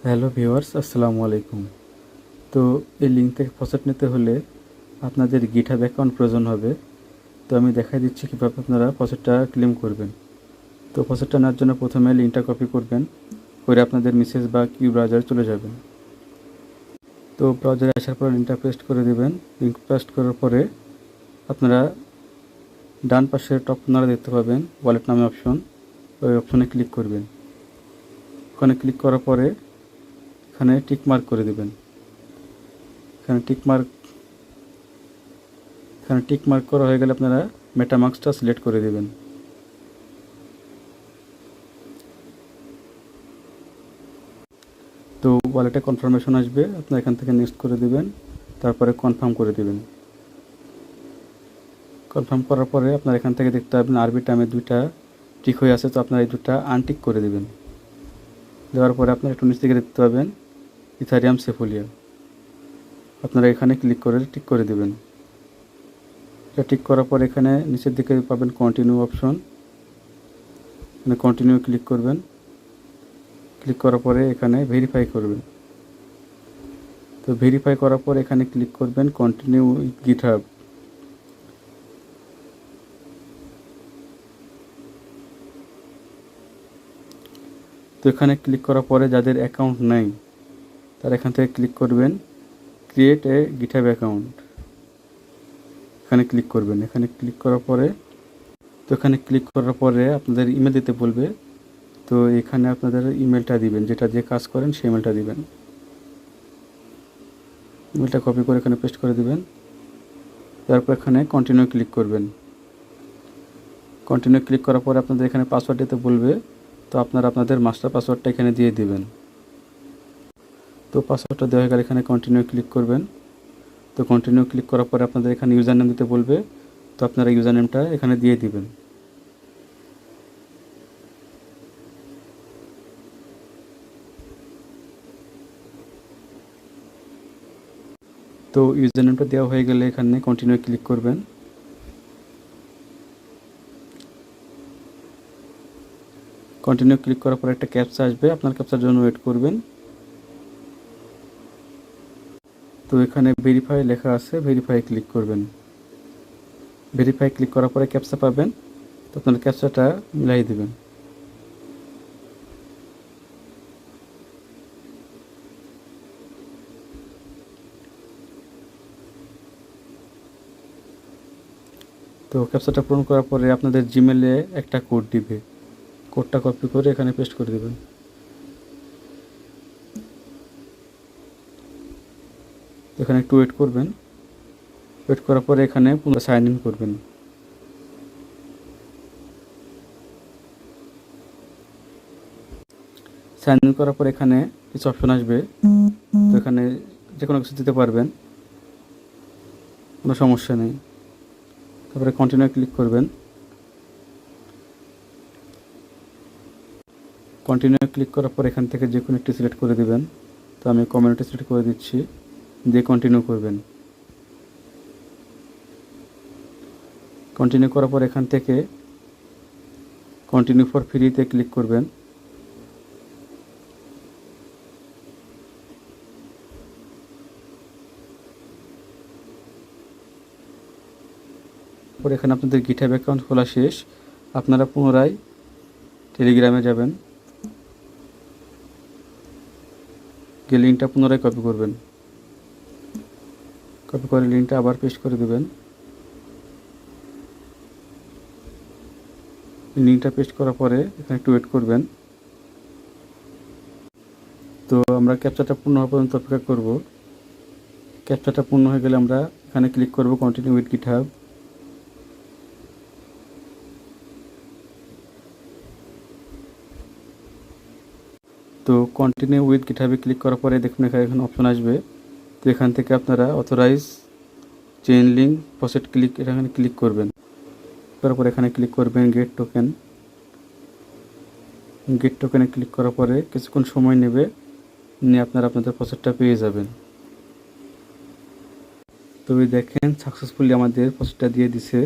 Hello viewers, আসসালামু আলাইকুম। তো এই লিঙ্ক থেকে প্রসেট নিতে হলে আপনাদের গিটহাব অ্যাকাউন্ট প্রয়োজন হবে। তো আমি দেখাই দিচ্ছি কীভাবে আপনারা প্রসেটটা ক্লেম করবেন। তো প্রসেটটা নেওয়ার জন্য প্রথমে লিঙ্কটা কপি করবেন, করে আপনাদের মেসেজ বা কিউ ব্রাউজারে চলে যাবেন। তো ব্রাউজারে আসার পর লিঙ্কটা পেস্ট করে দেবেন। লিঙ্ক পেস্ট করার পরে আপনারা ডান পাশে টপ কর্নারে দেখতে পাবেন ওয়ালেট নামে অপশন, ওই অপশনে ক্লিক করবেন। ওখানে ক্লিক করার পরে এখানে টিক মার্ক করে দেবেন। এখানে টিক মার্ক করা হয়ে গেলে আপনারা মেটামাস্কটা সিলেক্ট করে দেবেন। তো ওয়ালেটে কনফার্মেশন আসবে, আপনারা এখান থেকে নেক্সট করে দেবেন, তারপরে কনফার্ম করে দেবেন। কনফার্ম করার পরে আপনারা এখান থেকে দেখতে পাবেন আরবি টাইমে দুইটা টিক হয়ে আছে, তো আপনারা এই দুটা আনটিক করে দেবেন। দেওয়ার পরে আপনারা একটু নিচ থেকে দেখতে পাবেন ইথারিয়াম সেফোলিয়া, আপনারা এখানে ক্লিক করে টিক করে দেবেন। এটা টিক করার পর এখানে নিচের দিকে পাবেন কন্টিনিউ অপশন, এখানে কন্টিনিউ ক্লিক করবেন। ক্লিক করার পরে এখানে ভেরিফাই করবেন। তো ভেরিফাই করার পর এখানে ক্লিক করবেন কন্টিনিউ উইথ গিটহাব। তো এখানে ক্লিক করার পরে যাদের অ্যাকাউন্ট নেই তারা এখান থেকে ক্লিক করবেন ক্রিয়েট এ গিটহাব অ্যাকাউন্ট, এখানে ক্লিক করবেন। এখানে ক্লিক করার পরে আপনাদের ইমেল দিতে বলবে। তো এখানে আপনাদের ইমেলটা দিবেন, যেটা যে কাজ করেন সেই ইমেলটা দিবেন। ইমেলটা কপি করে এখানে পেস্ট করে দিবেন। তারপর এখানে কন্টিনিউ ক্লিক করবেন। কন্টিনিউ ক্লিক করার পরে আপনাদের এখানে পাসওয়ার্ড দিতে বলবে, তো আপনারা আপনাদের মাস্টার পাসওয়ার্ডটা এখানে দিয়ে দিবেন। তো পাসওয়ার্ডটা দেওয়া হয়ে গেলে এখানে কন্টিনিউ ক্লিক করবেন। তো কন্টিনিউ ক্লিক করার পরে আপনাদের এখানে ইউজার নেম দিতে বলবে, তো আপনারা ইউজার নেমটা এখানে দিয়ে দিবেন। তো ইউজার নেমটা দেওয়া হয়ে গেলে এখানে কন্টিনিউ ক্লিক করবেন। কন্টিনিউ ক্লিক করার পর একটা ক্যাপচা আসবে, আপনার ক্যাপচার জন্য ওয়েট করবেন। তো এখানে ভেরিফাই লেখা আছে, ভেরিফাই ক্লিক করবেন। ভেরিফাই ক্লিক করার পরে ক্যাপচা পাবেন, তো আপনার ক্যাপচাটা মিলাই দেবেন। তো ক্যাপচাটা পূরণ করার পরে আপনাদের জিমেলে একটা কোড দিবে, কোডটা কপি করে এখানে পেস্ট করে দেবেন। এখানে একটু ওয়েট করবেন। ওয়েট করার পরে এখানে পুনরায় সাইন ইন করবেন। সাইন ইন করার পর এখানে কিছু অপশন আসবে, তো এখানে যে কোনো কিছু দিতে পারবেন, কোনো সমস্যা নেই। তারপরে কন্টিনিউ ক্লিক করবেন। কন্টিনিউ ক্লিক করার পর এখান থেকে যে কোনো একটি সিলেক্ট করে দেবেন। তো আমি কমিউনিটি সিলেক্ট করে দিচ্ছি, দিয়ে কন্টিনিউ করবেন। কন্টিনিউ করার পর এখান থেকে কন্টিনিউ ফর ফ্রিতে ক্লিক করবেন। পরে এখানে আপনাদের গিটহাব অ্যাকাউন্ট খোলা শেষ, আপনারা পুনরায় টেলিগ্রামে যাবেন, গিয়ে লিঙ্কটা পুনরায় কপি করবেন। কপি করে লিঙ্কটা আবার পেস্ট করে দেবেন। লিঙ্কটা পেস্ট করার পরে এখানে একটু ওয়েট করবেন। তো আমরা ক্যাপচাটা পূর্ণ হওয়া পর্যন্ত অপেক্ষা করব। ক্যাপচাটা পূর্ণ হয়ে গেলে আমরা এখানে ক্লিক করব কন্টিনিউ উইথ গিটহাব। তো কন্টিনিউ উইথ গিটহাবে ক্লিক করার পরে দেখুন এখানে অপশন আসবে, তো এখান থেকে আপনারা অথরাইজ চেইন লিঙ্ক প্রসেট ক্লিক এখানে ক্লিক করবেন। তারপর এখানে ক্লিক করবেন গেট টোকেন। গেট টোকেনে ক্লিক করার পরে কিছুক্ষণ সময় নেবে, নিয়ে আপনারা আপনাদের প্রসেসটা পেয়ে যাবেন। তো দেখেন সাকসেসফুলি আমাদের প্রসেসটা দিয়ে দিছে।